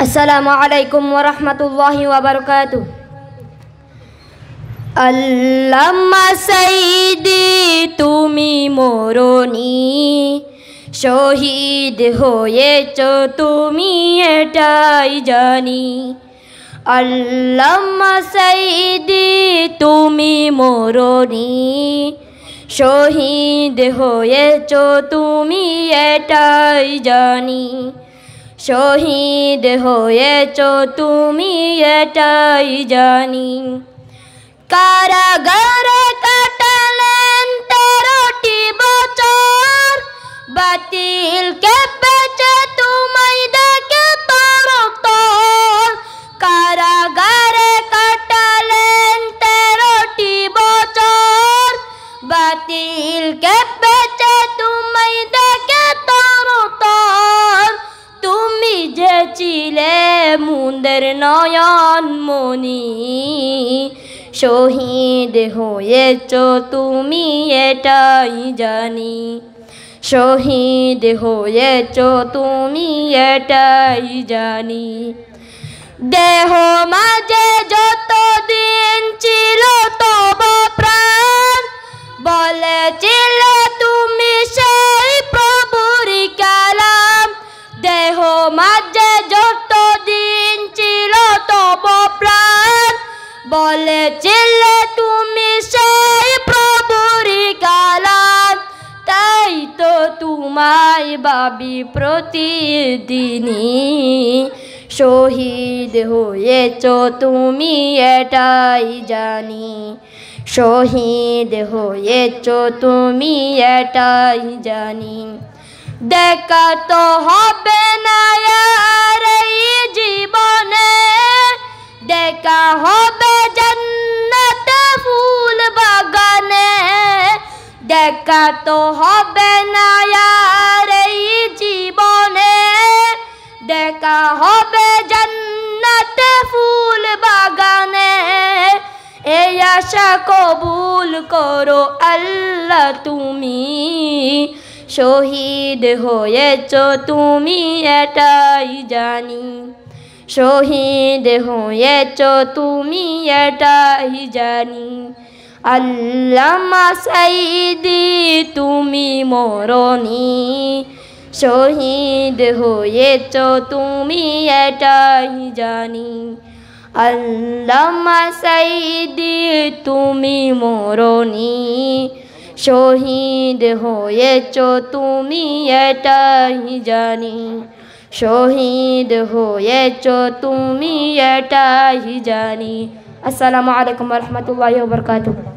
আসসালামু আলাইকুম ওয়া রাহমাতুল্লাহি ওয়া বারাকাতুহু। আল্লামা সাইদি তুমি মরণি, শহীদ হয়েছ তুমি এটাই জানি। আল্লামা সাইদি তুমি মরণি, শহীদ হয়েছ তুমি এটাই জানি। শহীদ হয়েছ তুমি এটাই জানি। কারাগারে কাটালেন 13টি বছর, বাতিল কেঁপেছে তোমায় দেখে তরতর। কারাগারে কাটালেন 13টি বছর, বাতিল কেঁপেছে তোমায় দেখে তরতর। তুমি যে ছিলে মুন্দের নয়ন মনি, শহীদ হয়েছ তুমি এটাই জানি। শহীদ হয়েছ তুমি এটাই জানি। দেহ মাঝে যতদিন ছিল তব প্রাণ, বলেছিলে তুমি সেই প্রভুর কালাম। দেহ মাঝে যতদিন ছিল তব প্রাণ, বলেছিলে তুমি সেই প্রভুর কালাম। তাই তো তোমায় ভাবি প্রতিদিনই, শহীদ হয়েছ তুমি এটাই জানি। শহীদ হয়েছ তুমি এটাই জানি। দেখা তো হবে না আর এই জীবনে, দেখা হবে জান্নাতে ফুল বাগানে। দেখা তো হবে না আর এই জীবনে, দেখা হবে জান্নাতে ফুল বাগানে। এই আশা কবুল করো আল্লাহ তুমি, শহীদ হয়েছ তুমি এটাই জানি। শহীদ হয়েছ তুমি এটাই জানি। আল্লামা সাইদি তুমি মরণি, শহীদ হয়েছ তুমি এটাই জানি। আল্লামা সাইদি তুমি মরণি, শহীদ হয়েছ তুমি এটাই জানি। শহীদ হয়েছ তুমি এটাই জানি। আসসালামু আলাইকুম ওয়া রাহমাতুল্লাহি ওয়া বারাকাতুহু।